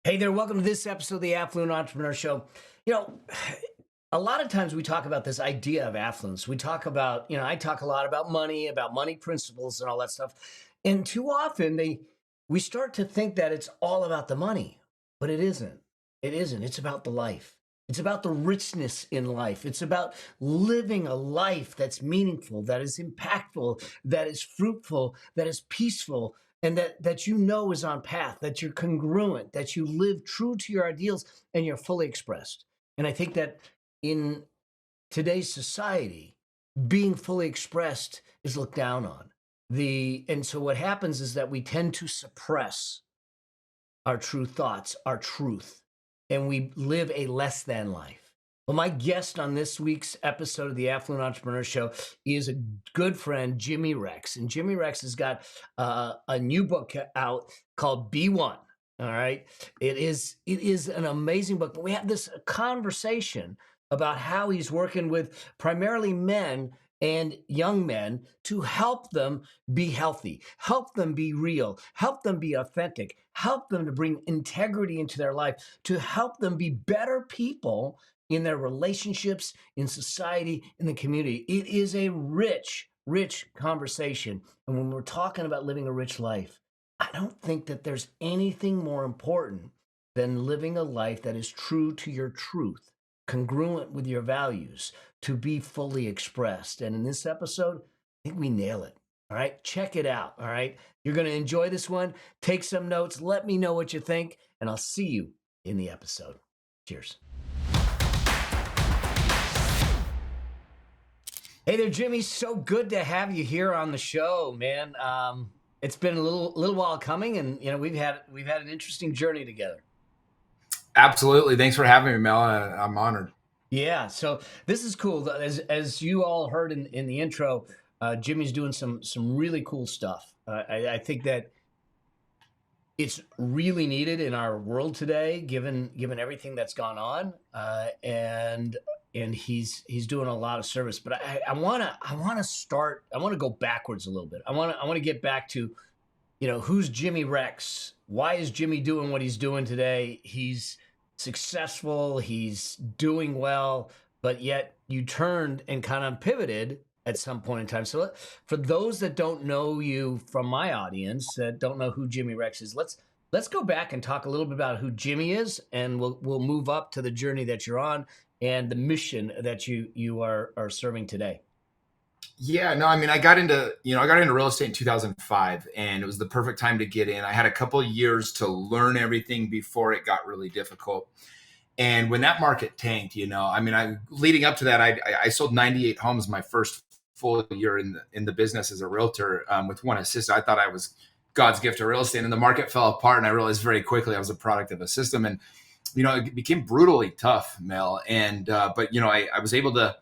Hey there, welcome to this episode of the Affluent Entrepreneur Show. You know, a lot of times we talk about this idea of affluence. We talk about, I talk a lot about money principles and all that stuff. And too often we start to think that it's all about the money, but it isn't. It isn't. It's about the life. It's about the richness in life. It's about living a life that's meaningful, that is impactful, that is fruitful, that is peaceful, and that is on path, that you're congruent, that you live true to your ideals and you're fully expressed. And I think that in today's society, being fully expressed is looked down on. And so what happens is that we tend to suppress our true thoughts, our truth, and we live a less than life. Well, my guest on this week's episode of the Affluent Entrepreneur Show is a good friend, Jimmy Rex. And Jimmy Rex has got a new book out called Be One. All right. It is an amazing book, but we have this conversation about how he's working with primarily men and young men to help them be healthy, help them be real, help them be authentic, help them to bring integrity into their life, to help them be better people in their relationships, in society, in the community. It is a rich, rich conversation. And when we're talking about living a rich life, I don't think that there's anything more important than living a life that is true to your truth, congruent with your values, to be fully expressed. And in this episode, I think we nail it. All right, check it out. All right, you're going to enjoy this one. Take some notes. Let me know what you think, and I'll see you in the episode. Cheers. Hey there, Jimmy. So good to have you here on the show, man. It's been a little while coming, and we've had an interesting journey together. Absolutely. Thanks for having me, Mel. I'm honored. Yeah, so this is cool. As you all heard in the intro, Jimmy's doing some really cool stuff. I think that it's really needed in our world today, given everything that's gone on, and he's doing a lot of service. But I want to go backwards a little bit. I want to get back to who's Jimmy Rex? Why is Jimmy doing what he's doing today? He's successful, he's doing well, but yet you turned and kind of pivoted at some point in time. So for those that don't know you from my audience, that don't know who Jimmy Rex is, let's go back and talk a little bit about who Jimmy is, and we'll move up to the journey that you're on and the mission that you are serving today. Yeah, no, I mean, I got into real estate in 2005, and it was the perfect time to get in. I had a couple of years to learn everything before it got really difficult. And when that market tanked, leading up to that, I sold 98 homes my first full year in the business as a realtor, with one assistant. I thought I was God's gift to real estate, and the market fell apart. And I realized very quickly I was a product of a system, and it became brutally tough, Mel. And but I was able to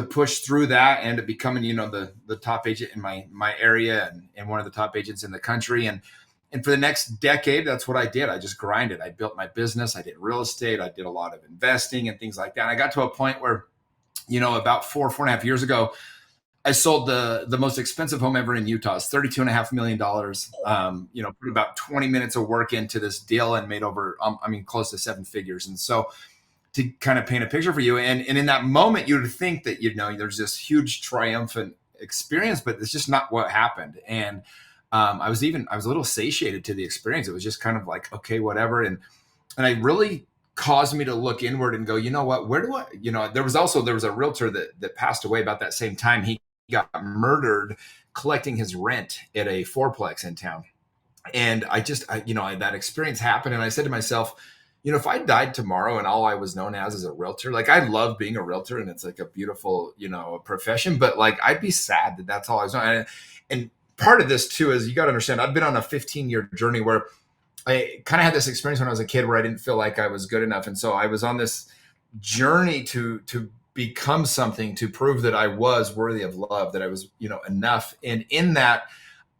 push through that and to becoming the top agent in my area, and one of the top agents in the country. And for the next decade, that's what I did. I just grinded. I built my business. I did real estate. I did a lot of investing and things like that. And I got to a point where, about 4.5 years ago, I sold the most expensive home ever in Utah. It's $32.5 million. Put about 20 minutes of work into this deal and made over, close to seven figures. And so, to kind of paint a picture for you, and in that moment, you would think that there's this huge triumphant experience, but it's just not what happened. And I was a little satiated to the experience. It was just kind of like, okay, whatever. And it really caused me to look inward and go, you know what, where do I, there was a realtor that passed away about that same time. He got murdered collecting his rent at a fourplex in town. And that experience happened. And I said to myself, if I died tomorrow and all I was known as a realtor, like, I love being a realtor and it's like a beautiful, profession, but like, I'd be sad that that's all I was doing. And part of this too is, you got to understand, I've been on a 15-year journey where I kind of had this experience when I was a kid where I didn't feel like I was good enough. And so I was on this journey to become something, to prove that I was worthy of love, that I was, enough. And in that,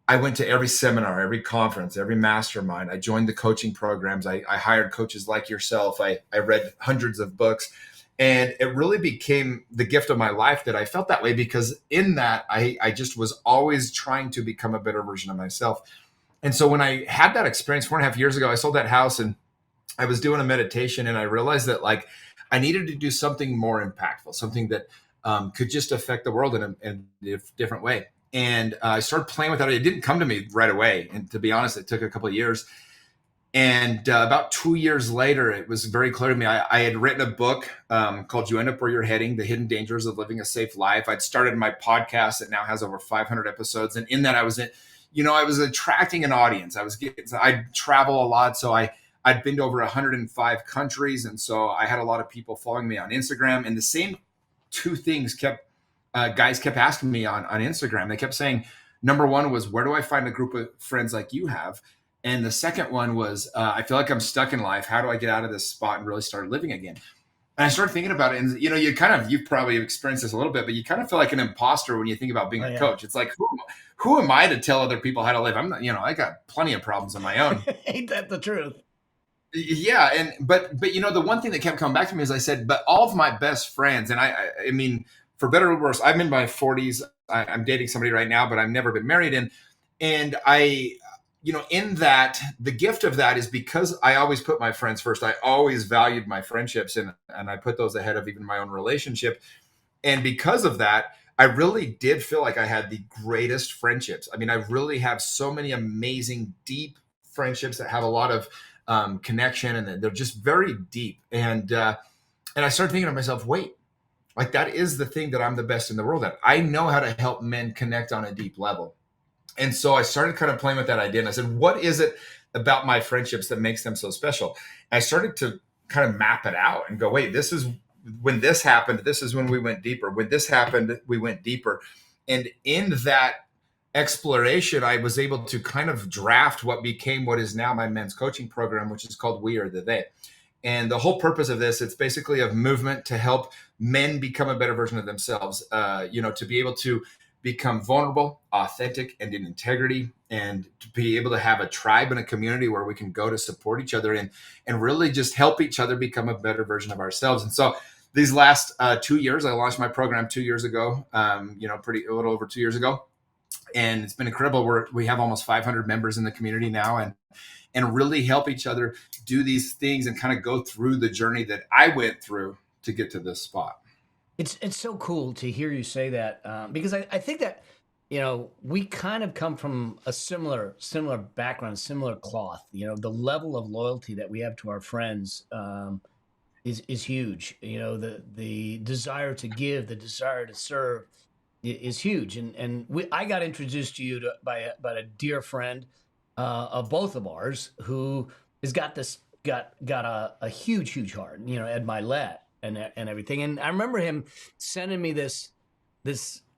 I went to every seminar, every conference, every mastermind. I joined the coaching programs. I hired coaches like yourself. I read hundreds of books. And it really became the gift of my life that I felt that way, because in that, I just was always trying to become a better version of myself. And so when I had that experience 4.5 years ago, I sold that house, and I was doing a meditation and I realized that like I needed to do something more impactful, something that could just affect the world in a different way. And I started playing with that. It didn't come to me right away. And to be honest, it took a couple of years. And about 2 years later, it was very clear to me. I had written a book called You End Up Where You're Heading, The Hidden Dangers of Living a Safe Life. I'd started my podcast that now has over 500 episodes. And in that, I was I was attracting an audience. I travel a lot. So I'd been to over 105 countries. And so I had a lot of people following me on Instagram. And the same two things guys kept asking me on Instagram. They kept saying, number one was, where do I find a group of friends like you have? And the second one was, I feel like I'm stuck in life. How do I get out of this spot and really start living again? And I started thinking about it. And, you've probably experienced this a little bit, but you kind of feel like an imposter when you think about being a coach. It's like, who am I to tell other people how to live? I'm not, I got plenty of problems of my own. Ain't that the truth? Yeah. But the one thing that kept coming back to me is I said, but all of my best friends, and I mean, for better or worse, I'm in my 40s. I'm dating somebody right now, but I've never been married. And I, in that, the gift of that is because I always put my friends first. I always valued my friendships and I put those ahead of even my own relationship. And because of that, I really did feel like I had the greatest friendships. I mean, I really have so many amazing, deep friendships that have a lot of connection and they're just very deep. And I started thinking to myself, wait, like that is the thing that I'm the best in the world at. I know how to help men connect on a deep level. And so I started kind of playing with that idea. And I said, what is it about my friendships that makes them so special? And I started to kind of map it out and go, wait, this is when this happened. This is when we went deeper. When this happened, we went deeper. And in that exploration, I was able to kind of draft what became what is now my men's coaching program, which is called We Are the They. And the whole purpose of this, it's basically a movement to help men become a better version of themselves, to be able to become vulnerable, authentic, and in integrity, and to be able to have a tribe and a community where we can go to support each other and really just help each other become a better version of ourselves. And so these last 2 years, I launched my program 2 years ago, a little over 2 years ago. And it's been incredible. We have almost 500 members in the community now and really help each other do these things and kind of go through the journey that I went through to get to this spot. It's so cool to hear you say that because I think that we kind of come from a similar background, similar cloth. The level of loyalty that we have to our friends is huge. The desire to give, the desire to serve is huge. And I got introduced to you by a dear friend of both of ours who has got a huge heart. Ed Milet and everything. And I remember him sending me this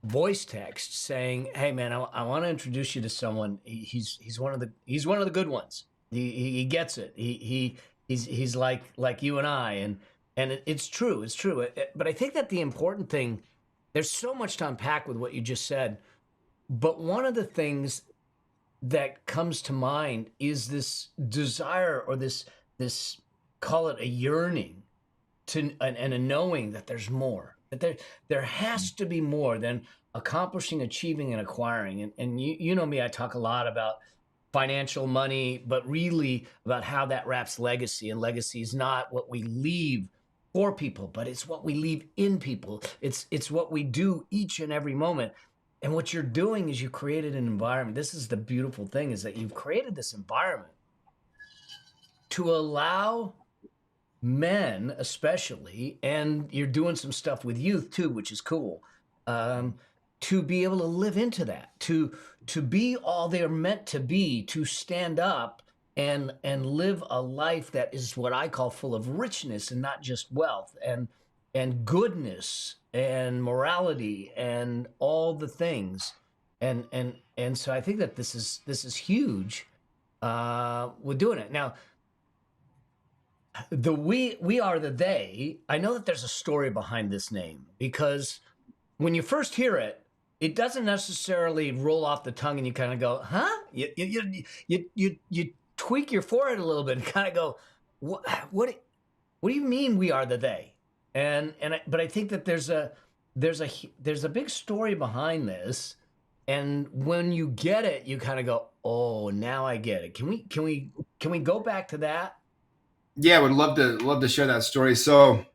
voice text saying, "Hey man, I want to introduce you to someone. He's one of the good ones. He gets it. He's like you and I." And it's true. It's true. But I think that the important thing, there's so much to unpack with what you just said. But one of the things that comes to mind is this desire or this call it a yearning and a knowing that there's more, that there has to be more than accomplishing, achieving, and acquiring. And you know me, I talk a lot about financial money, but really about how that wraps legacy. And legacy is not what we leave for people, but it's what we leave in people. It's what we do each and every moment. And what you're doing is you created an environment. This is the beautiful thing, is that you've created this environment to allow men especially, and you're doing some stuff with youth too, which is cool, to be able to live into that, to be all they're meant to be, to stand up and live a life that is what I call full of richness and not just wealth and goodness and morality and all the things. And so I think that this is huge. We're doing it now. The we are the they. I know that there's a story behind this name, because when you first hear it, it doesn't necessarily roll off the tongue, and you kind of go, "Huh?" You tweak your forehead a little bit and kind of go, "What do you mean we are the they?" But I think that there's a big story behind this, and when you get it, you kind of go, "Oh, now I get it." Can we go back to that? Yeah, would love to share that story. So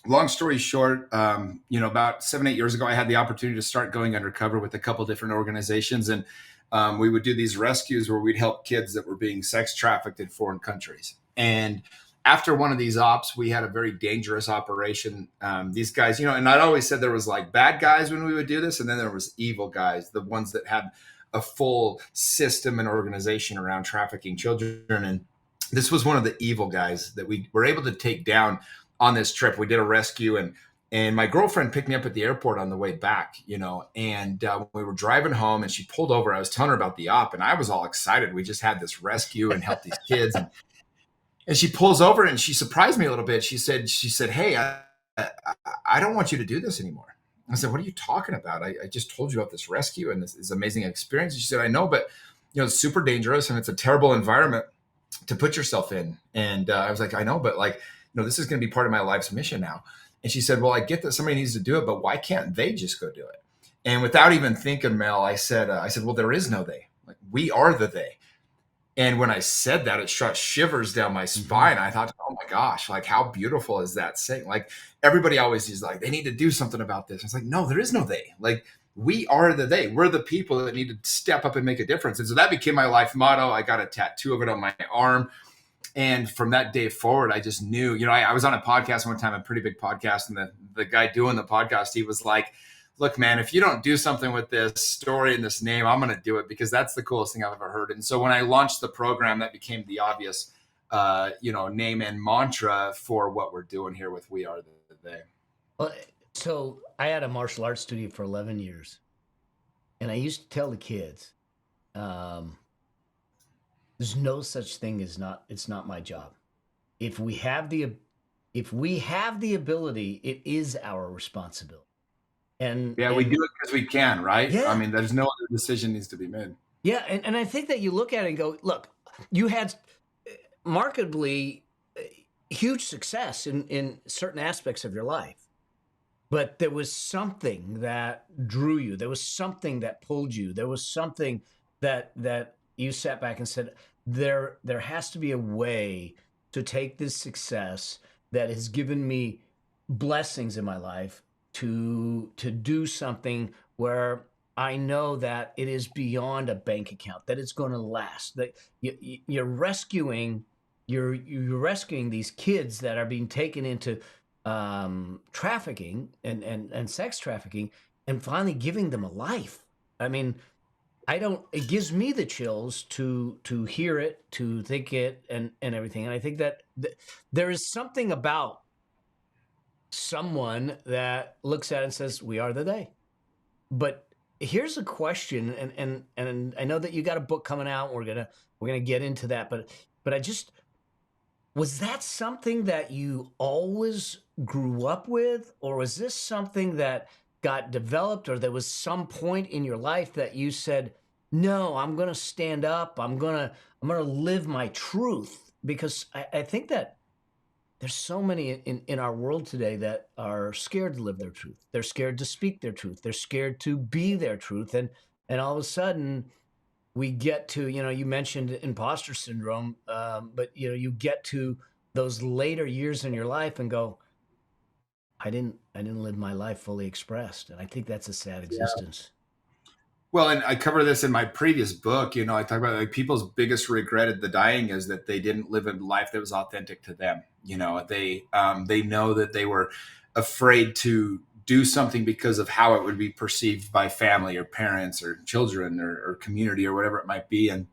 long story short, about 7, 8 years ago, I had the opportunity to start going undercover with a couple different organizations, and we would do these rescues where we'd help kids that were being sex trafficked in foreign countries. And after one of these ops, we had a very dangerous operation. These guys, and I'd always said there was like bad guys when we would do this, and then there was evil guys, the ones that had a full system and organization around trafficking children. And this was one of the evil guys that we were able to take down on this trip. We did a rescue, and my girlfriend picked me up at the airport on the way back, and we were driving home, and she pulled over. I was telling her about the op, and I was all excited. We just had this rescue and helped these kids, and she pulls over and she surprised me a little bit. She said, "Hey, I don't want you to do this anymore." I said, "What are you talking about? I just told you about this rescue and this amazing experience." She said, "I know, but it's super dangerous and it's a terrible environment to put yourself in." And I was like, "I know, but like, this is going to be part of my life's mission now." And she said, "Well, I get that somebody needs to do it, but why can't they just go do it?" And without even thinking, Mel, I said, "Well, there is no they. Like, we are the they." And when I said that, it shot shivers down my spine. I thought, oh my gosh, like how beautiful is that saying? Like everybody always is like, they need to do something about this. It's like, no, there is no they. Like we are the they. We're the people that need to step up and make a difference. And so that became my life motto. I got a tattoo of it on my arm. And from that day forward, I just knew, I was on a podcast one time, a pretty big podcast. And the guy doing the podcast, he was like, "Look, man, if you don't do something with this story and this name, I'm going to do it because that's the coolest thing I've ever heard." And so when I launched the program, that became the obvious, name and mantra for what we're doing here with We Are the They. Well, so I had a martial arts studio for 11 years, and I used to tell the kids, um, there's no such thing as it's not my job. If we have the ability, it is our responsibility. Yeah, we do it because we can, right? I Yeah, mean, there's no other decision needs to be made. yeah, and I think that you look at it and go, look, you had markedly huge success in certain aspects of your life, but there was something that drew you. There was something that pulled you. There was something that you sat back and said, there has to be a way to take this success that has given me blessings in my life to do something where I know that it is beyond a bank account, that it's going to last. That you're rescuing, you're rescuing these kids that are being taken into trafficking and sex trafficking, and finally giving them a life. I mean, I don't. It gives me the chills to hear it, to think it, and everything. And I think that there is something about someone that looks at it and says, "We are the they." But here's a question, and I know that you got a book coming out. We're gonna get into that, but I just was that something that you always grew up with, or was this something that got developed, or there was some point in your life that you said, "No, I'm gonna stand up. I'm gonna live my truth," because I think that there's so many in our world today that are scared to live their truth. They're scared to speak their truth. They're scared to be their truth. And all of a sudden we get to, you mentioned imposter syndrome, but you get to those later years in your life and go, I didn't live my life fully expressed. And I think that's a sad existence. Well, and I cover this in my previous book. I talk about like people's biggest regret at the dying is that they didn't live a life that was authentic to them. They know that they were afraid to do something because of how it would be perceived by family or parents or children or community or whatever it might be. And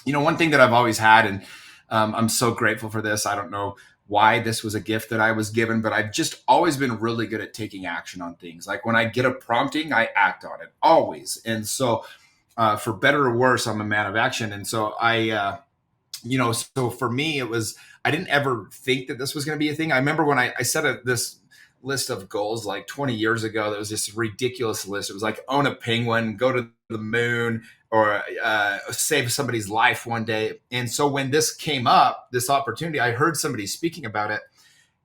one thing that I've always had, and I'm so grateful for this. I don't know why this was a gift that I was given, but I've just always been really good at taking action on things. Like when I get a prompting, I act on it always. And so, for better or worse, I'm a man of action. And so so for me, I didn't ever think that this was going to be a thing. I remember when I set this list of goals like 20 years ago, that was this ridiculous list. It was like own a penguin, go to the moon, or save somebody's life one day. And so when this came up, this opportunity, I heard somebody speaking about it,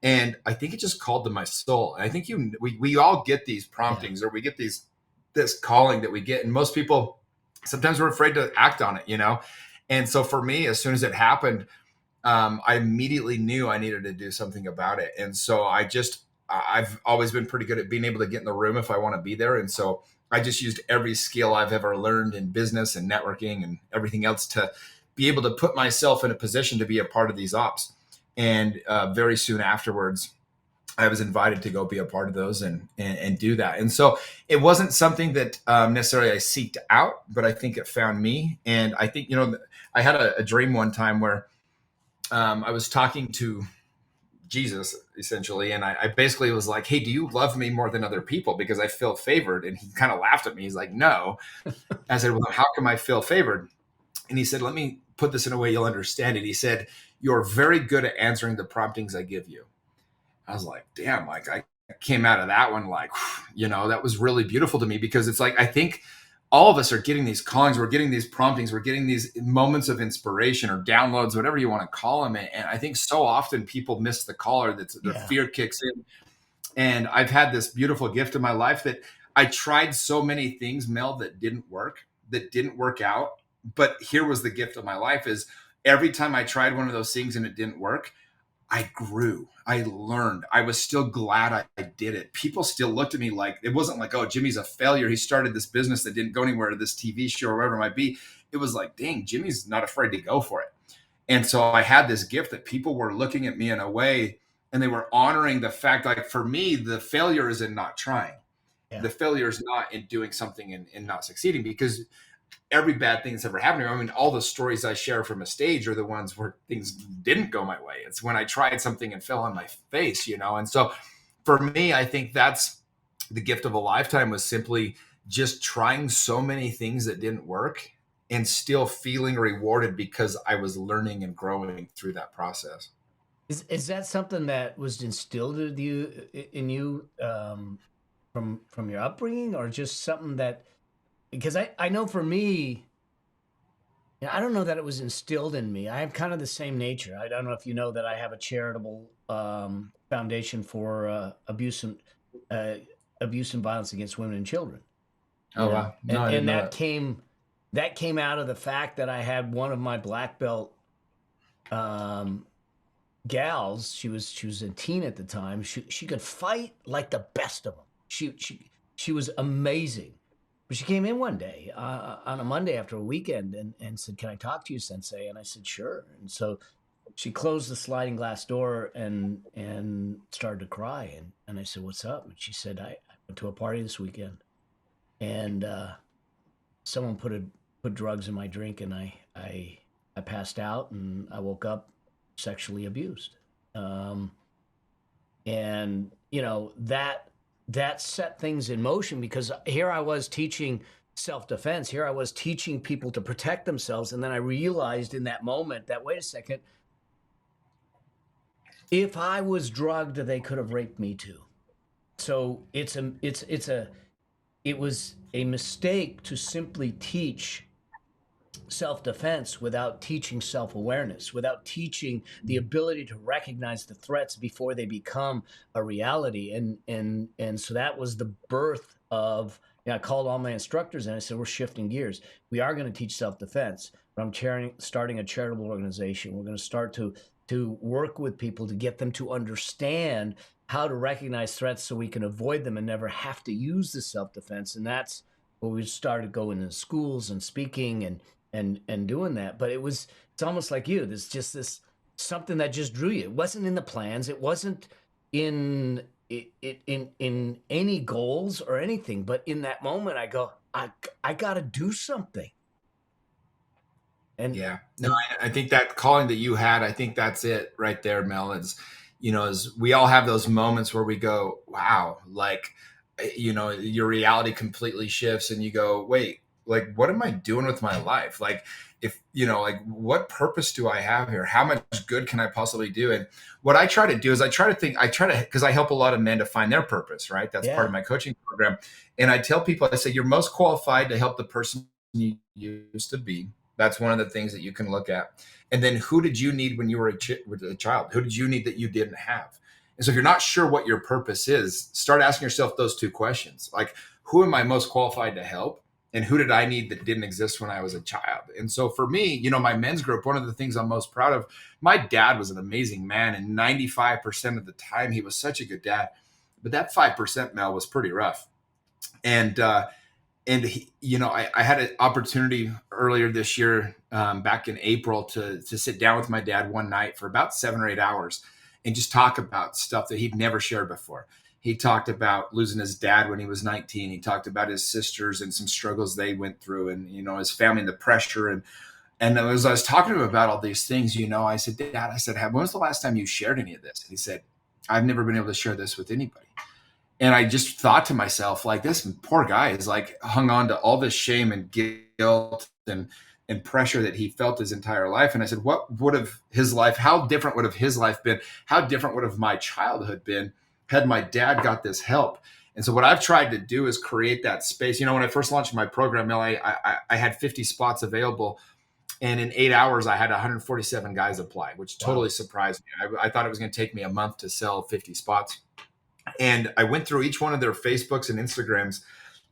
and I think it just called to my soul. And I think we all get these promptings, or we get this calling that we get, and most people sometimes we're afraid to act on it. And so for me, as soon as it happened, I immediately knew I needed to do something about it. And so I've always been pretty good at being able to get in the room if I want to be there. And so I just used every skill I've ever learned in business and networking and everything else to be able to put myself in a position to be a part of these ops. And very soon afterwards, I was invited to go be a part of those and do that. And so it wasn't something that necessarily I seeked out, but I think it found me. And I think, I had a dream one time where I was talking to Jesus essentially. And I basically was like, hey, do you love me more than other people? Because I feel favored. And he kind of laughed at me. He's like, no. I said, well, how come I feel favored? And he said, let me put this in a way you'll understand it. He said, you're very good at answering the promptings I give you. I was like, damn, like I came out of that one like, that was really beautiful to me, because it's like, I think all of us are getting these callings, we're getting these promptings, we're getting these moments of inspiration or downloads, whatever you want to call them. And I think so often people miss the call, or that their fear kicks in. And I've had this beautiful gift in my life that I tried so many things, Mel, that didn't work out. But here was the gift of my life is every time I tried one of those things and it didn't work, I grew, I learned, I was still glad I did it. People still looked at me like, it wasn't like, oh, Jimmy's a failure. He started this business that didn't go anywhere, to this TV show or whatever it might be. It was like, dang, Jimmy's not afraid to go for it. And so I had this gift that people were looking at me in a way, and they were honoring the fact, like for me, the failure is in not trying. Yeah. The failure is not in doing something and not succeeding, because every bad thing that's ever happened to me, I mean, all the stories I share from a stage are the ones where things didn't go my way. It's when I tried something and fell on my face, And so for me, I think that's the gift of a lifetime, was simply just trying so many things that didn't work and still feeling rewarded because I was learning and growing through that process. Is that something that was instilled in you from your upbringing, or just something that, because I know for me, I don't know that it was instilled in me. I have kind of the same nature. I don't know if you know that I have a charitable foundation for abuse and violence against women and children. Oh, wow. No, and that came out of the fact that I had one of my black belt gals. She was a teen at the time. She could fight like the best of them. She was amazing. But she came in one day on a Monday after a weekend and said, "Can I talk to you, Sensei?" And I said, "Sure." And so she closed the sliding glass door and started to cry. And I said, "What's up?" And she said, I went to a party this weekend, and someone put drugs in my drink, and I passed out, and I woke up sexually abused. And that set things in motion, because here I was teaching self-defense. Here I was teaching people to protect themselves. And then I realized in that moment that, wait a second, if I was drugged, they could have raped me too. So it was a mistake to simply teach self-defense without teaching self-awareness, without teaching the ability to recognize the threats before they become a reality. And so that was the birth of, I called all my instructors and I said, we're shifting gears. We are going to teach self-defense, but I'm starting a charitable organization. We're going to start to work with people to get them to understand how to recognize threats so we can avoid them and never have to use the self-defense. And that's where we started going in schools and speaking and doing that. But it's almost like you. There's just this something that just drew you. It wasn't in the plans. It wasn't in any goals or anything. But in that moment, I go, I got to do something. And yeah, no, I think that calling that you had, I think that's it right there, Mel. Is we all have those moments where we go, wow, like, your reality completely shifts, and you go, wait, like, what am I doing with my life? Like, if, like, what purpose do I have here? How much good can I possibly do? And what I try to do is because I help a lot of men to find their purpose, right? That's part of my coaching program. And I tell people, I say, you're most qualified to help the person you used to be. That's one of the things that you can look at. And then, who did you need when you were a child? Who did you need that you didn't have? And so if you're not sure what your purpose is, start asking yourself those two questions. Like, who am I most qualified to help? And who did I need that didn't exist when I was a child? And so for me, my men's group, one of the things I'm most proud of, my dad was an amazing man. And 95% of the time, he was such a good dad. But that 5%, Mel, was pretty rough. And, he, I had an opportunity earlier this year, back in April, to sit down with my dad one night for about 7 or 8 hours and just talk about stuff that he'd never shared before. He talked about losing his dad when he was 19. He talked about his sisters and some struggles they went through, and his family and the pressure. And as I was talking to him about all these things, I said, Dad, when was the last time you shared any of this? And he said, I've never been able to share this with anybody. And I just thought to myself, like, this poor guy is like hung on to all this shame and guilt and pressure that he felt his entire life. And I said, how different would have his life been? How different would have my childhood been had my dad got this help? And so what I've tried to do is create that space. When I first launched my program, I had 50 spots available. And in 8 hours, I had 147 guys apply, which totally surprised me. I thought it was going to take me a month to sell 50 spots. And I went through each one of their Facebooks and Instagrams,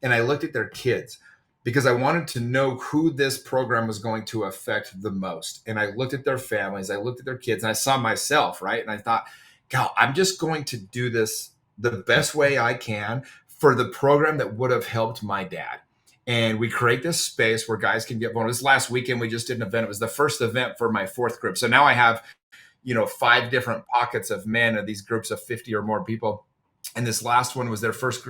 and I looked at their kids because I wanted to know who this program was going to affect the most. And I looked at their families, I looked at their kids, and I saw myself, right? And I thought, God, I'm just going to do this the best way I can for the program that would have helped my dad. And we create this space where guys can get vulnerable. This last weekend, we just did an event. It was the first event for my 4th group. So now I have, 5 different pockets of men, of these groups of 50 or more people. And this last one was their first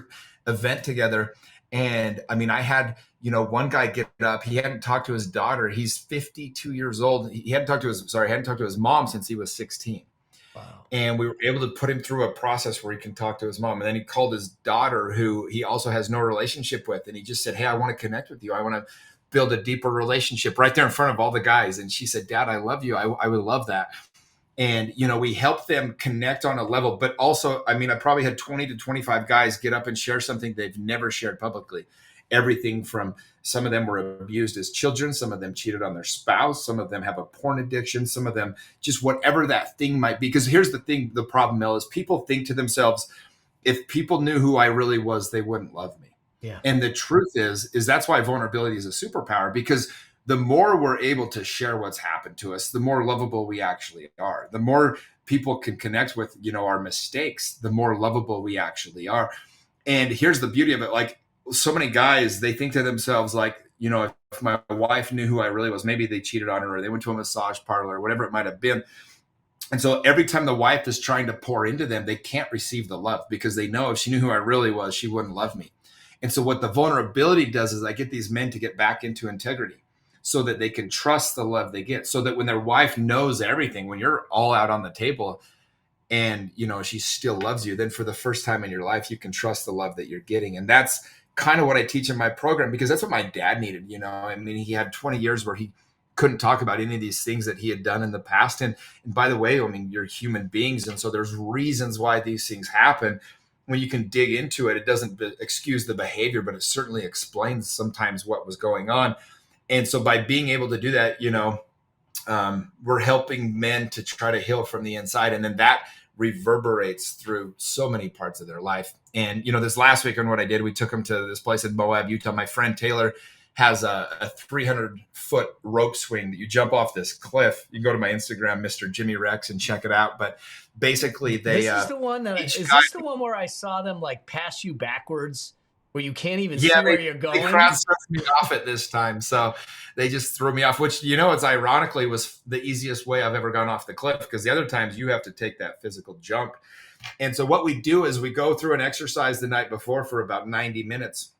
event together. And I mean, I had, one guy get up. He hadn't talked to his daughter. He's 52 years old. He hadn't talked to his mom since he was 16. Wow. And we were able to put him through a process where he can talk to his mom. And then he called his daughter, who he also has no relationship with. And he just said, hey, I want to connect with you. I want to build a deeper relationship right there in front of all the guys. And she said, Dad, I love you. I would love that. And, we help them connect on a level, but also, I mean, I probably had 20 to 25 guys get up and share something they've never shared publicly. Everything from, some of them were abused as children. Some of them cheated on their spouse. Some of them have a porn addiction. Some of them just whatever that thing might be. Because here's the thing, the problem, Mel, is people think to themselves, if people knew who I really was, they wouldn't love me. Yeah. And the truth is that's why vulnerability is a superpower, because the more we're able to share what's happened to us, the more lovable we actually are. The more people can connect with, our mistakes, the more lovable we actually are. And here's the beauty of it. Like, so many guys, they think to themselves, like, if my wife knew who I really was, maybe they cheated on her or they went to a massage parlor or whatever it might have been. And so every time the wife is trying to pour into them, they can't receive the love because they know if she knew who I really was, she wouldn't love me. And so what the vulnerability does is I get these men to get back into integrity, so that they can trust the love they get, so that when their wife knows everything, when you're all out on the table and, she still loves you, then for the first time in your life, you can trust the love that you're getting. And that's kind of what I teach in my program, because that's what my dad needed. I mean, he had 20 years where he couldn't talk about any of these things that he had done in the past. And by the way, I mean, you're human beings. And so there's reasons why these things happen. When you can dig into it, it doesn't excuse the behavior, but it certainly explains sometimes what was going on. And so by being able to do that, we're helping men to try to heal from the inside. And then that reverberates through so many parts of their life. And, this last weekend, what I did, we took them to this place in Moab, Utah. My friend Taylor has a 300-foot rope swing that you jump off this cliff. You can go to my Instagram, Mr. Jimmy Rex, and check it out. But basically this is the one that, is this the one where I saw them like pass you backwards, where you can't even see where you're going? The crowd starts me off at this time. So they just threw me off, which, it's ironically was the easiest way I've ever gone off the cliff, because the other times you have to take that physical jump. And so what we do is we go through an exercise the night before for about 90 minutes.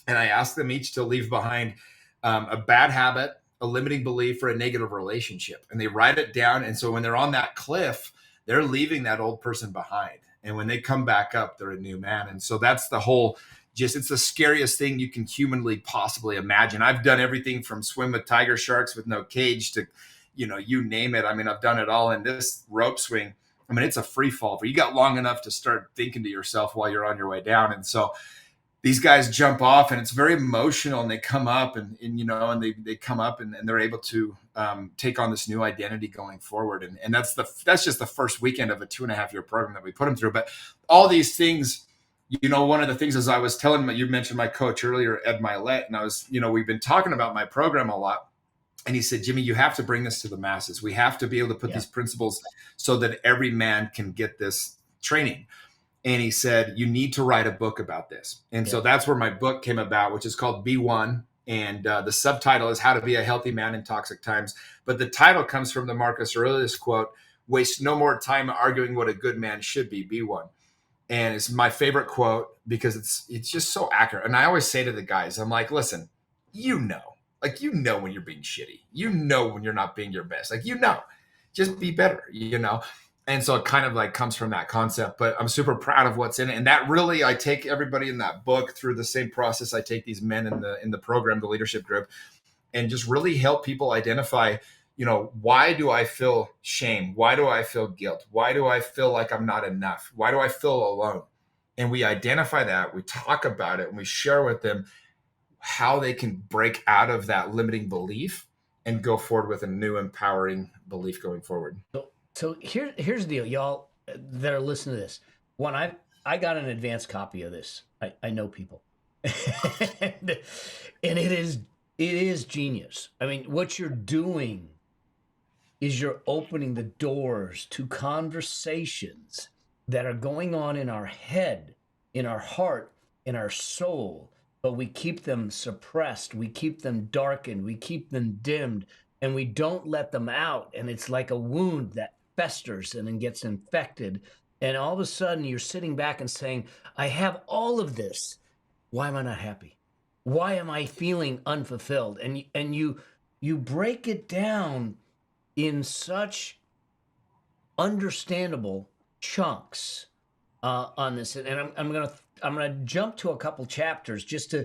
And I ask them each to leave behind a bad habit, a limiting belief, or a negative relationship. And they write it down. And so when they're on that cliff, they're leaving that old person behind. And when they come back up, they're a new man. And so that's the whole, it's the scariest thing you can humanly possibly imagine. I've done everything from swim with tiger sharks with no cage to, you name it. I mean, I've done it all. In this rope swing, I mean, it's a free fall. But you got long enough to start thinking to yourself while you're on your way down. And so these guys jump off, and it's very emotional, and they come up and they come up and they're able to take on this new identity going forward. And that's just the first weekend of a 2.5-year program that we put them through. But all these things, one of the things is I was telling you mentioned my coach earlier, Ed Milet, and I was, we've been talking about my program a lot. And he said, Jimmy, you have to bring this to the masses. We have to be able to put these principles so that every man can get this training. And he said, you need to write a book about this. And so that's where my book came about, which is called Be One. And the subtitle is How to Be a Healthy Man in Toxic Times. But the title comes from the Marcus Aurelius quote, waste no more time arguing what a good man should be one. And it's my favorite quote because it's just so accurate. And I always say to the guys, I'm like, listen, when you're being shitty, when you're not being your best, just be better, And so it kind of like comes from that concept, but I'm super proud of what's in it. And that really, I take everybody in that book through the same process. I take these men in the program, the leadership group, and just really help people identify, why do I feel shame? Why do I feel guilt? Why do I feel like I'm not enough? Why do I feel alone? And we identify that, we talk about it, and we share with them how they can break out of that limiting belief and go forward with a new empowering belief going forward. So here's the deal, y'all that are listening to this. One, I got an advanced copy of this. I know people, and it is genius. I mean, what you're doing is you're opening the doors to conversations that are going on in our head, in our heart, in our soul, but we keep them suppressed, we keep them darkened, we keep them dimmed, and we don't let them out. And it's like a wound that festers and then gets infected. And all of a sudden you're sitting back and saying, I have all of this. Why am I not happy? Why am I feeling unfulfilled? And you break it down in such understandable chunks on this. And I'm gonna jump to a couple chapters just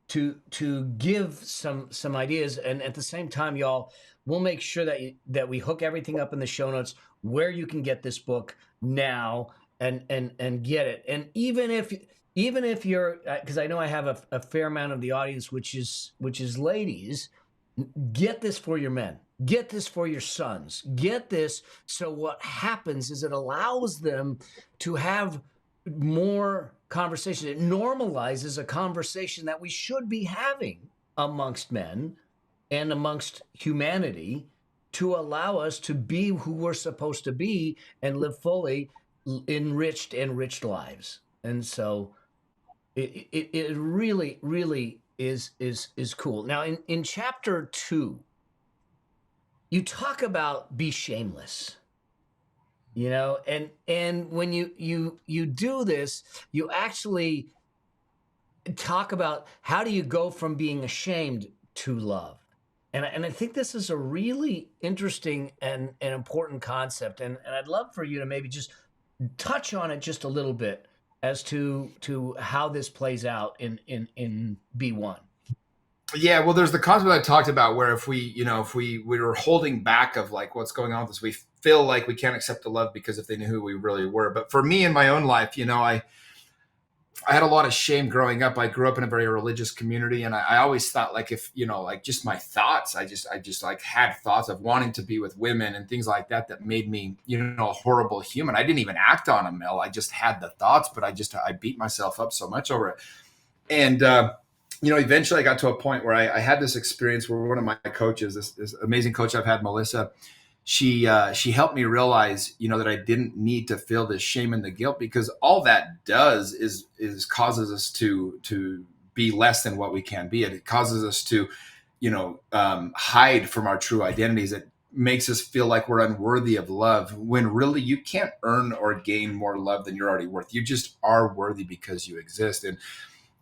to give some ideas. And at the same time, y'all, we'll make sure that we hook everything up in the show notes where you can get this book now and get it. And even if you're, because I know I have a fair amount of the audience, which is ladies, get this for your men. Get this for your sons. Get this. So what happens is it allows them to have more conversation. It normalizes a conversation that we should be having amongst men and amongst humanity to allow us to be who we're supposed to be and live fully enriched lives. And so it really, really is cool. Now in chapter 2, you talk about be shameless, and when you do this, you actually talk about how do you go from being ashamed to love. And I think this is a really interesting and important concept. And I'd love for you to maybe just touch on it just a little bit as to how this plays out in B1. Yeah, well, there's the concept I talked about where if we were holding back of like what's going on with us, we feel like we can't accept the love because if they knew who we really were. But for me in my own life, I had a lot of shame growing up. I grew up in a very religious community, and I always thought like if like just my thoughts, I just like had thoughts of wanting to be with women and things like that made me a horrible human. I didn't even act on them, Mel. I just had the thoughts, but I beat myself up so much over it, and eventually I got to a point where I had this experience where one of my coaches, this amazing coach I've had, Melissa, she helped me realize, that I didn't need to feel this shame and the guilt, because all that does is causes us to be less than what we can be. It causes us to, hide from our true identities. It makes us feel like we're unworthy of love, when really you can't earn or gain more love than you're already worth. You just are worthy because you exist.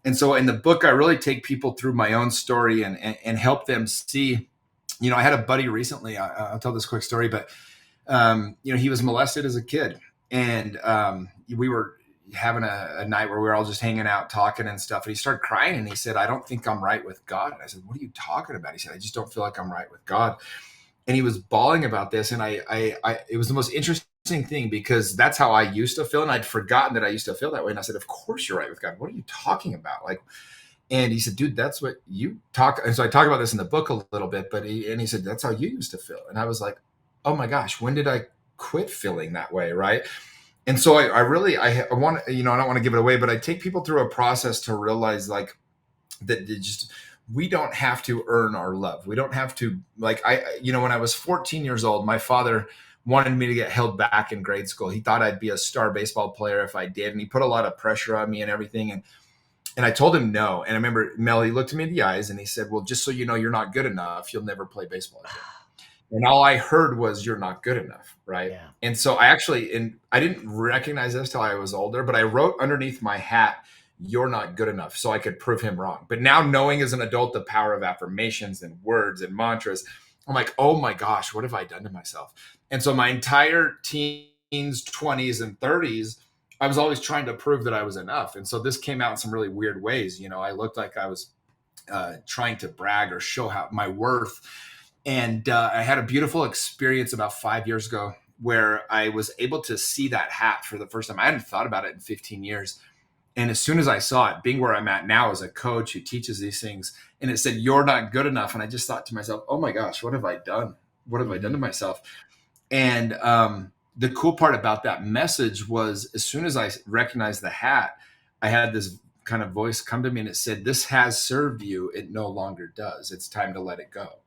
And so in the book, I really take people through my own story and help them see, I had a buddy recently, I'll tell this quick story, but, he was molested as a kid, and we were having a night where we were all just hanging out, talking and stuff. And he started crying and he said, I don't think I'm right with God. And I said, what are you talking about? He said, I just don't feel like I'm right with God. And he was bawling about this. And it was the most interesting thing, because that's how I used to feel. And I'd forgotten that I used to feel that way. And I said, of course you're right with God. What are you talking about? And he said, dude, that's what you talk. And so I talk about this in the book a little bit, but he said, that's how you used to feel. And I was like, oh my gosh, when did I quit feeling that way? Right. And so I really, I want, I don't want to give it away, but I take people through a process to realize like that we don't have to earn our love. We don't have to, like, when I was 14 years old, my father wanted me to get held back in grade school. He thought I'd be a star baseball player if I did. And he put a lot of pressure on me and everything. And I told him no. And I remember, Mel, he looked me in the eyes and he said, well, just so you know, you're not good enough. You'll never play baseball again. And all I heard was, you're not good enough. Right. Yeah. And so I didn't recognize this till I was older, but I wrote underneath my hat, you're not good enough, so I could prove him wrong. But now, knowing as an adult the power of affirmations and words and mantras, I'm like, oh my gosh, what have I done to myself? And so my entire teens, 20s, and 30s, I was always trying to prove that I was enough. And so this came out in some really weird ways. I looked like I was trying to brag or show how my worth. And I had a beautiful experience about 5 years ago where I was able to see that hat for the first time. I hadn't thought about it in 15 years. And as soon as I saw it, being where I'm at now as a coach who teaches these things, and it said, you're not good enough. And I just thought to myself, oh my gosh, what have I done? What have I done to myself? And the cool part about that message was, as soon as I recognized the hat, I had this kind of voice come to me and it said, this has served you. It no longer does. It's time to let it go.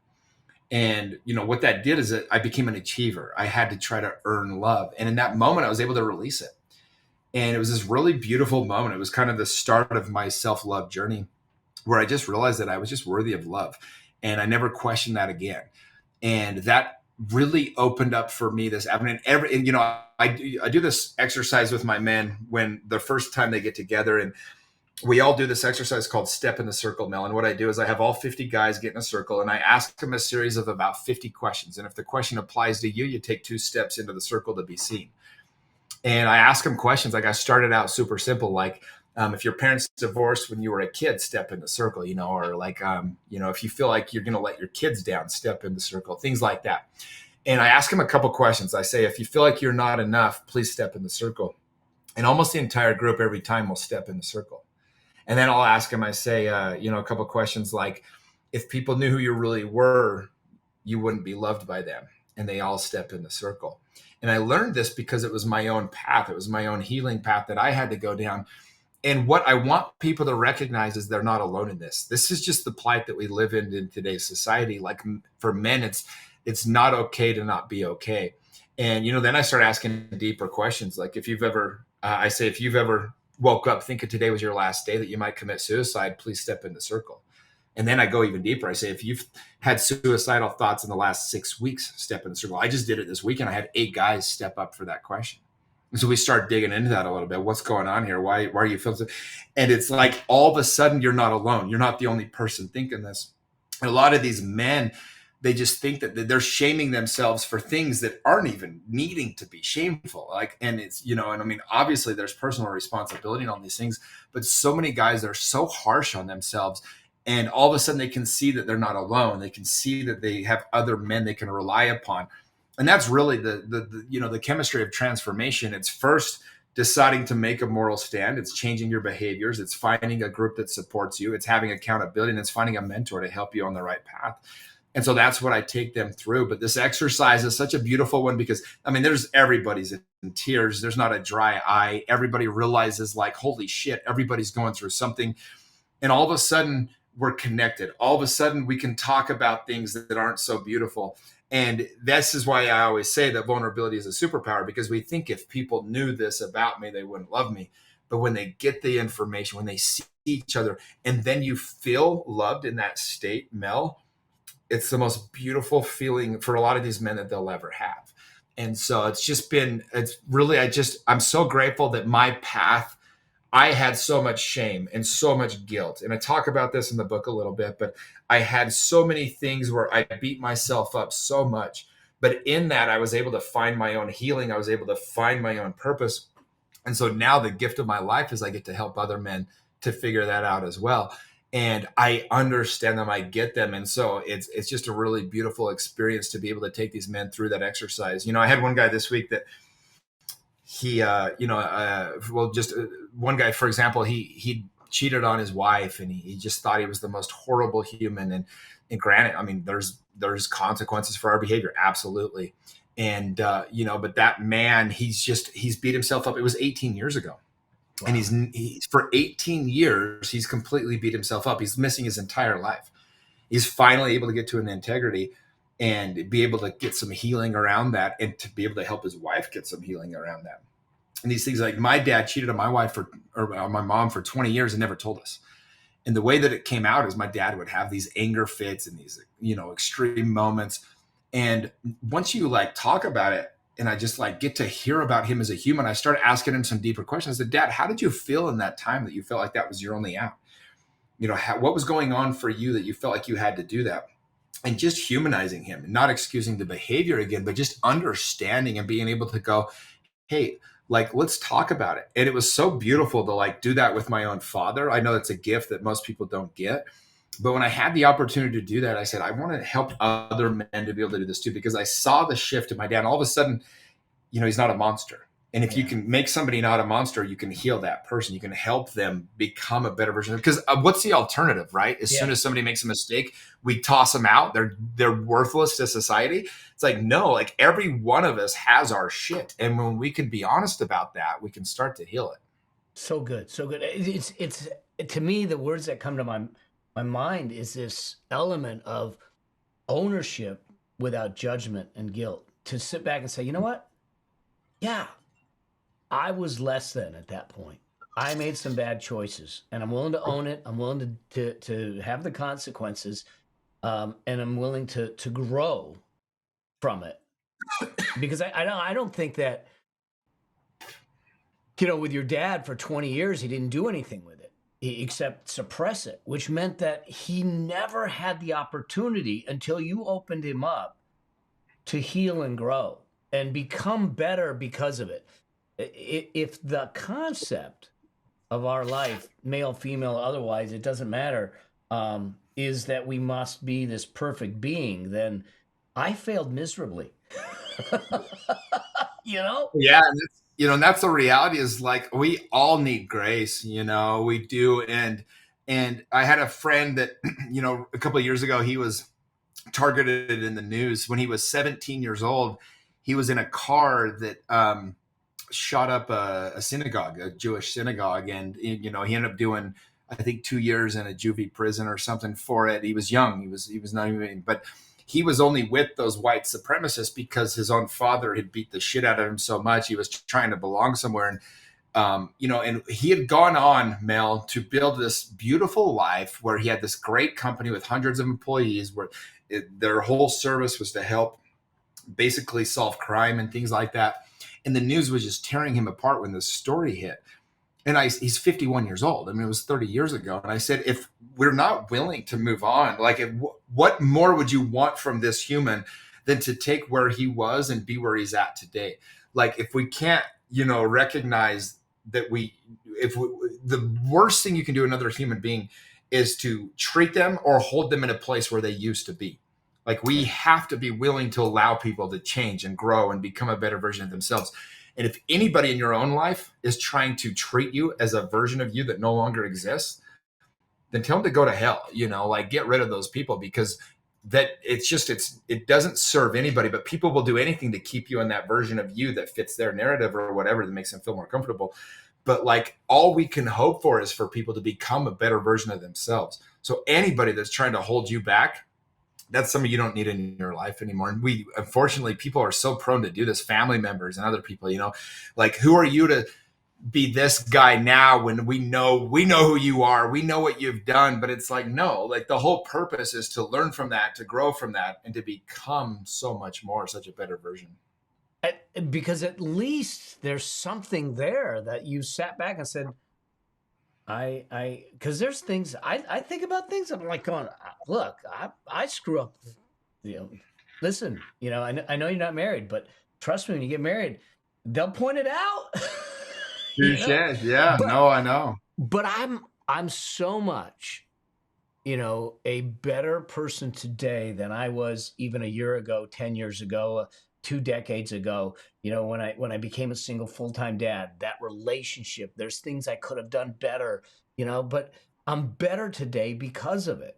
And what that did is that I became an achiever. I had to try to earn love. And in that moment, I was able to release it. And it was this really beautiful moment. It was kind of the start of my self-love journey where I just realized that I was just worthy of love. And I never questioned that again. And that really opened up for me this avenue. I do this exercise with my men when the first time they get together, and we all do this exercise called Step in the Circle, Mel. And what I do is I have all 50 guys get in a circle and I ask them a series of about 50 questions. And if the question applies to you, you take 2 steps into the circle to be seen. And I ask them questions. Like, I started out super simple, like, if your parents divorced when you were a kid, step in the circle, or like, if you feel like you're going to let your kids down, step in the circle, things like that. And I ask them a couple questions. I say, if you feel like you're not enough, please step in the circle. And almost the entire group every time will step in the circle. And then I'll ask them, I say, a couple questions like, if people knew who you really were, you wouldn't be loved by them. And they all step in the circle. And I learned this because it was my own path. It was my own healing path that I had to go down. And what I want people to recognize is they're not alone in this. This is just the plight that we live in today's society. Like, for men, it's not okay to not be okay. And, then I start asking deeper questions. Like, if you've ever woke up thinking today was your last day that you might commit suicide, please step in the circle. And then I go even deeper. I say, if you've had suicidal thoughts in the last 6 weeks, step in the circle. I just did it this weekend. I had 8 guys step up for that question. And so we start digging into that a little bit. What's going on here? Why are you feeling so? And it's like, all of a sudden, you're not alone. You're not the only person thinking this. And a lot of these men, they just think that they're shaming themselves for things that aren't even needing to be shameful. Like, and it's, and I mean, obviously there's personal responsibility in all these things, but so many guys are so harsh on themselves. And all of a sudden they can see that they're not alone. They can see that they have other men they can rely upon. And that's really the chemistry of transformation. It's first deciding to make a moral stand. It's changing your behaviors. It's finding a group that supports you. It's having accountability, and it's finding a mentor to help you on the right path. And so that's what I take them through. But this exercise is such a beautiful one because, I mean, everybody's in tears. There's not a dry eye. Everybody realizes, like, holy shit, everybody's going through something. And all of a sudden we're connected. All of a sudden we can talk about things that aren't so beautiful. And this is why I always say that vulnerability is a superpower, because we think if people knew this about me, they wouldn't love me. But when they get the information, when they see each other, and then you feel loved in that state, Mel, it's the most beautiful feeling for a lot of these men that they'll ever have. And so I'm so grateful that my path, I had so much shame and so much guilt. And I talk about this in the book a little bit, but I had so many things where I beat myself up so much. But in that, I was able to find my own healing. I was able to find my own purpose. And so now the gift of my life is I get to help other men to figure that out as well. And I understand them, I get them. And so it's just a really beautiful experience to be able to take these men through that exercise. I had one guy this week that one guy, for example, he cheated on his wife, and he just thought he was the most horrible human. And granted, I mean, there's consequences for our behavior. Absolutely. And but that man, he's beat himself up. It was 18 years ago. And Wow. he's for 18 years he's completely beat himself up. He's missing his entire life. He's finally able to get to an integrity and be able to get some healing around that, and to be able to help his wife get some healing around that. And these things, like my dad cheated on my wife or my mom for 20 years and never told us. And the way that it came out is my dad would have these anger fits and these, extreme moments. And once you like talk about it, and I just like get to hear about him as a human, I started asking him some deeper questions. I said, Dad, how did you feel in that time that you felt like that was your only out? What was going on for you that you felt like you had to do that? And just humanizing him, not excusing the behavior again, but just understanding and being able to go, hey, like, let's talk about it. And it was so beautiful to like do that with my own father. I know it's a gift that most people don't get. But when I had the opportunity to do that, I said, I want to help other men to be able to do this too, because I saw the shift in my dad. And all of a sudden, he's not a monster. And if you Yeah. can make somebody not a monster, you can heal that person. You can help them become a better version. Because what's the alternative, right? As soon Yeah. as somebody makes a mistake, we toss them out. They're worthless to society. It's like, no, like every one of us has our shit. And when we can be honest about that, we can start to heal it. So good. So good. It's to me, the words that come to my mind is this element of ownership without judgment and guilt. To sit back and say, you know what? Yeah, I was less than at that point. I made some bad choices, and I'm willing to own it. I'm willing to have the consequences, and I'm willing to grow from it. Because I don't think that, with your dad for 20 years, he didn't do anything with it except suppress it, which meant that he never had the opportunity until you opened him up to heal and grow and become better because of it. If the concept of our life, male, female, otherwise, it doesn't matter, is that we must be this perfect being, then I failed miserably. you know? Yeah, and that's the reality, is like we all need grace, we do. And I had a friend that, a couple of years ago, he was targeted in the news when he was 17 years old. He was in a car that shot up a synagogue, a Jewish synagogue, and he ended up doing, I think, 2 years in a juvie prison or something for it. He was young. He was not even, but he was only with those white supremacists because his own father had beat the shit out of him so much. He was trying to belong somewhere. And and he had gone on, Mel, to build this beautiful life where he had this great company with hundreds of employees, where their whole service was to help basically solve crime and things like that. And the news was just tearing him apart when this story hit. And he's 51 years old. I mean, it was 30 years ago. And I said, if we're not willing to move on, like, what more would you want from this human than to take where he was and be where he's at today? Like, if we can't, recognize that the worst thing you can do to another human being is to treat them or hold them in a place where they used to be. Like, we have to be willing to allow people to change and grow and become a better version of themselves. And if anybody in your own life is trying to treat you as a version of you that no longer exists, then tell them to go to hell, like, get rid of those people, because it doesn't serve anybody. But people will do anything to keep you in that version of you that fits their narrative or whatever that makes them feel more comfortable. But like, all we can hope for is for people to become a better version of themselves. So anybody that's trying to hold you back, that's something you don't need in your life anymore. And unfortunately, people are so prone to do this, family members and other people, like, who are you to be this guy now when we know who you are, we know what you've done. But it's like, no, like, the whole purpose is to learn from that, to grow from that, and to become so much more, such a better version. Because at least there's something there that you sat back and said, because there's things I think about things. I'm like going, look, I screw up. Listen, I know you're not married, but trust me, when you get married, they'll point it out. Touche. Yeah, But no, I know. I'm so much, a better person today than I was even a year ago, 10 years ago, 2 decades ago. When I became a single full-time dad, that relationship, there's things I could have done better, but I'm better today because of it.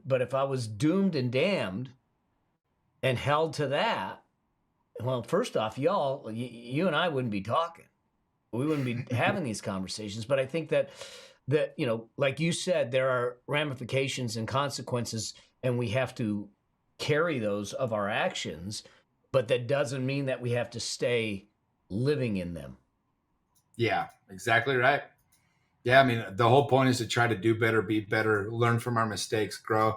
But if I was doomed and damned and held to that, well, first off, you and I wouldn't be talking. We wouldn't be having these conversations. But I think that, like you said, there are ramifications and consequences, and we have to carry those of our actions. But that doesn't mean that we have to stay living in them. Yeah, exactly right. Yeah, I mean, the whole point is to try to do better, be better, learn from our mistakes, grow.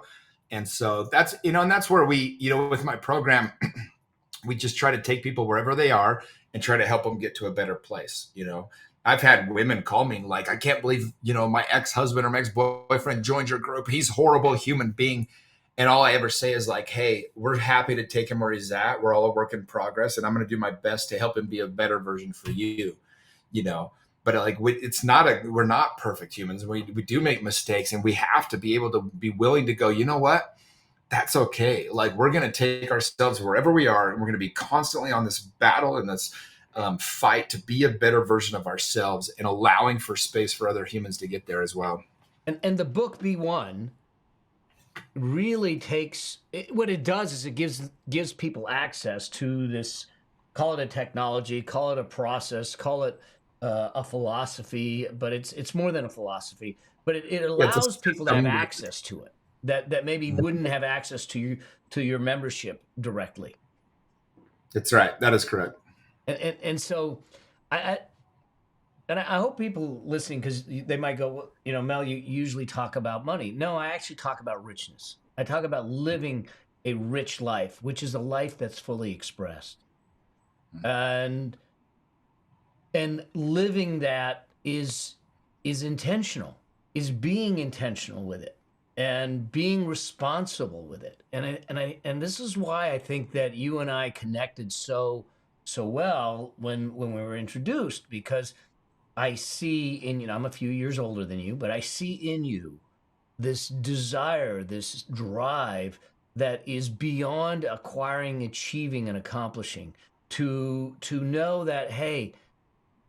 And so that's, and that's where we, with my program, we just try to take people wherever they are and try to help them get to a better place. I've had women call me like, I can't believe, my ex-husband or my ex-boyfriend joined your group. He's a horrible human being. And all I ever say is like, hey, we're happy to take him where he's at. We're all a work in progress. And I'm going to do my best to help him be a better version for you, you know but like we're not perfect humans. We do make mistakes, and we have to be able to be willing to go, you know what, that's okay. Like, we're going to take ourselves wherever we are, and we're going to be constantly on this battle and this fight to be a better version of ourselves, and allowing for space for other humans to get there as well. And the book Be One really what it does is it gives people access to this, call it a technology, call it a process, call it a philosophy, but it's more than a philosophy. But it allows people to have access to it that maybe wouldn't have access to your membership directly. That's right. That is correct. And so I hope people listening, because they might go, Mel, you usually talk about money. No, I actually talk about richness. I talk about living a rich life, which is a life that's fully expressed. And living that is intentional, is being intentional with it and being responsible with it. And this is why I think that you and I connected so well when we were introduced, because I see in, I'm a few years older than you, but I see in you this desire, this drive that is beyond acquiring, achieving, and accomplishing, to know that, hey,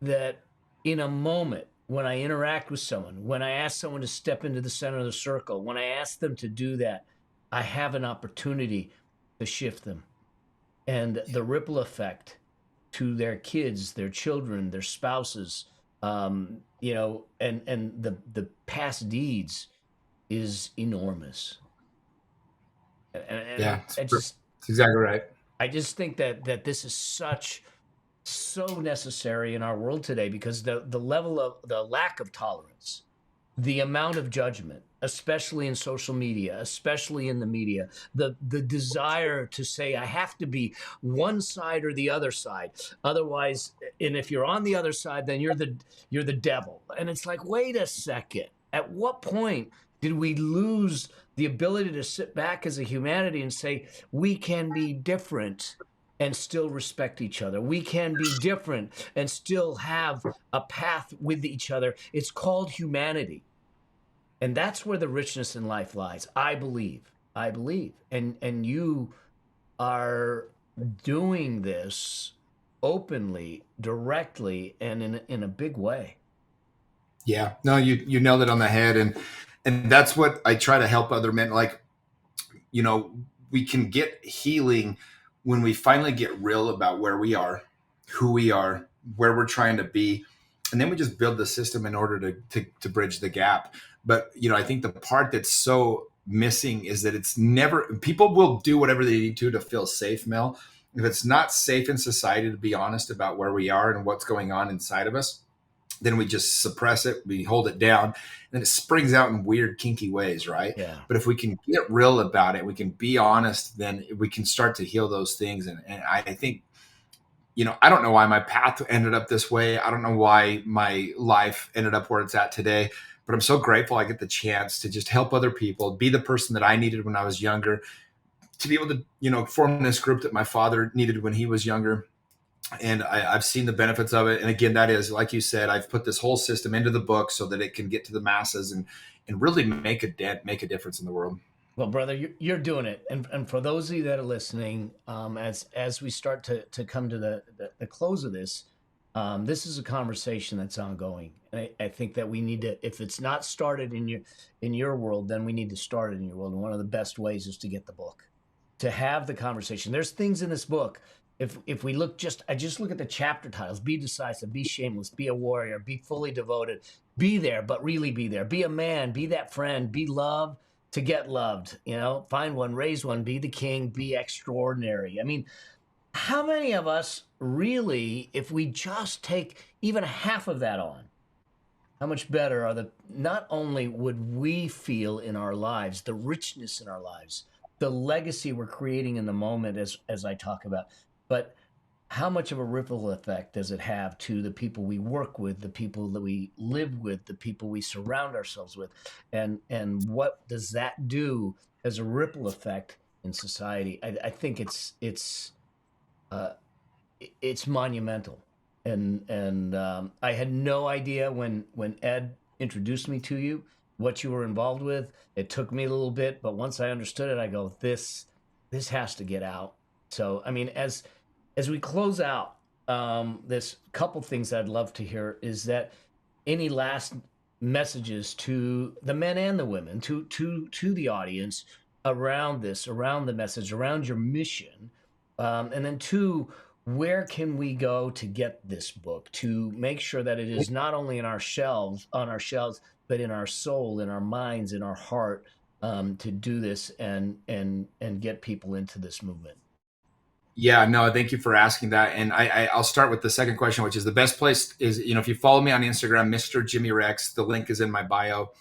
that in a moment when I interact with someone, when I ask someone to step into the center of the circle, when I ask them to do that, I have an opportunity to shift them. And the ripple effect to their kids, their children, their spouses, and the past deeds is enormous. Yeah, it's exactly right. I just think that this is so necessary in our world today, because the level of the lack of tolerance, the amount of judgment, especially in social media, especially in the media, the desire to say I have to be one side or the other side, otherwise, and if you're on the other side, then you're the devil. And it's like, wait a second, at what point did we lose the ability to sit back as a humanity and say we can be different and still respect each other? We can be different and still have a path with each other. It's called humanity. And that's where the richness in life lies, I believe. And you are doing this openly, directly, and in a big way. Yeah, no, you nailed it on the head. And that's what I try to help other men. Like, we can get healing when we finally get real about where we are, who we are, where we're trying to be, and then we just build the system in order to bridge the gap. But I think the part that's so missing is that it's never, people will do whatever they need to feel safe, Mel. If it's not safe in society to be honest about where we are and what's going on inside of us, then we just suppress it, we hold it down, and it springs out in weird, kinky ways, right? Yeah. But if we can get real about it, we can be honest, then we can start to heal those things. And I think, I don't know why my path ended up this way. I don't know why my life ended up where it's at today, but I'm so grateful I get the chance to just help other people, be the person that I needed when I was younger, to be able to, form this group that my father needed when he was younger. And I've seen the benefits of it. And again, that is, like you said, I've put this whole system into the book so that it can get to the masses and really make a dent, make a difference in the world. Well, brother, you're doing it. And for those of you that are listening, as we start to come to the close of this, this is a conversation that's ongoing. And I think that we need to, if it's not started in your world, then we need to start it in your world. And one of the best ways is to get the book, to have the conversation. There's things in this book if we look I just look at the chapter titles: be decisive, be shameless, be a warrior, be fully devoted, be there, but really be there, be a man, be that friend, be loved to get loved, find one, raise one, be the king, be extraordinary. I mean, how many of us really, if we just take even half of that on, how much better not only would we feel in our lives, the richness in our lives, the legacy we're creating in the moment, as I talk about, but how much of a ripple effect does it have to the people we work with, the people that we live with, the people we surround ourselves with, and what does that do as a ripple effect in society? I think uh, it's monumental. And I had no idea when Ed introduced me to you what you were involved with. It took me a little bit, but once I understood it, I go, this has to get out. So I mean, as we close out, this couple things I'd love to hear is that any last messages to the men and the women, to the audience around this, around the message, around your mission, and then two, where can we go to get this book to make sure that it is not only on our shelves, but in our soul, in our minds, in our heart, to do this and get people into this movement? Yeah, no, thank you for asking that. And I'll start with the second question, which is the best place is, if you follow me on Instagram, Mr. Jimmy Rex, the link is in my bio.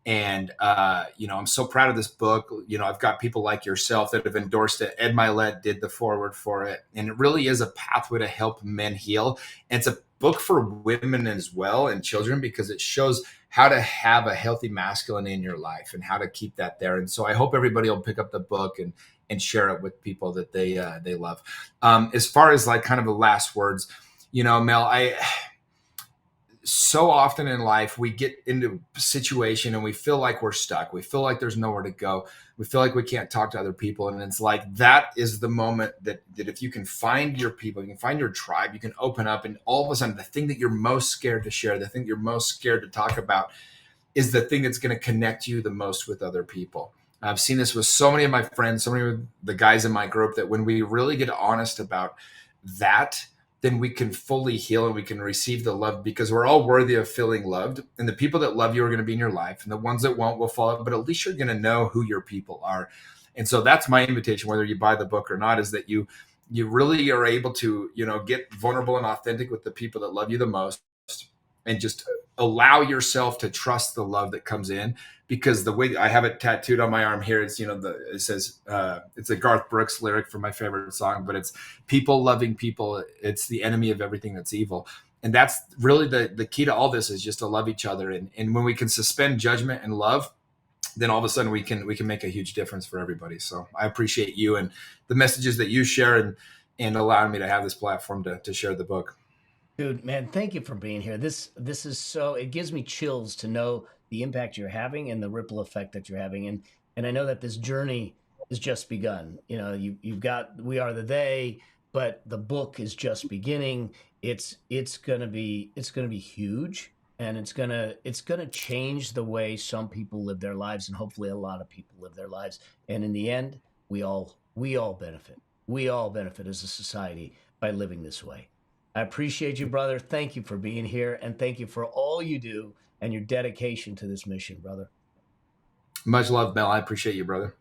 And, I'm so proud of this book. I've got people like yourself that have endorsed it. Ed Milet did the foreword for it. And it really is a pathway to help men heal. And it's a book for women as well and children, because it shows how to have a healthy masculine in your life and how to keep that there. And so I hope everybody will pick up the book and share it with people that they love. As far as like kind of the last words, Mel, so often in life we get into a situation and we feel like we're stuck. We feel like there's nowhere to go. We feel like we can't talk to other people. And it's like, that is the moment that if you can find your people, you can find your tribe, you can open up, and all of a sudden the thing that you're most scared to share, the thing you're most scared to talk about, is the thing that's going to connect you the most with other people. I've seen this with so many of my friends, so many of the guys in my group, that when we really get honest about that, then we can fully heal and we can receive the love, because we're all worthy of feeling loved. And the people that love you are going to be in your life, and the ones that won't will fall out, but at least you're going to know who your people are. And so that's my invitation, whether you buy the book or not, is that you really are able to, get vulnerable and authentic with the people that love you the most, and just allow yourself to trust the love that comes in. Because the way I have it tattooed on my arm here, it's, it says, it's a Garth Brooks lyric from my favorite song, but it's people loving people. It's the enemy of everything that's evil. And that's really the key to all this, is just to love each other. And when we can suspend judgment and love, then all of a sudden we can make a huge difference for everybody. So I appreciate you and the messages that you share, and allowing me to have this platform to share the book. Dude, man, thank you for being here. This is so, it gives me chills to know the impact you're having and the ripple effect that you're having. And I know that this journey is just begun. You've got We Are the They, but the book is just beginning. It's gonna be huge, and it's gonna change the way some people live their lives, and hopefully a lot of people live their lives. And in the end, we all benefit. We all benefit as a society by living this way. I appreciate you, brother. Thank you for being here, and thank you for all you do and your dedication to this mission, brother. Much love, Mel. I appreciate you, brother.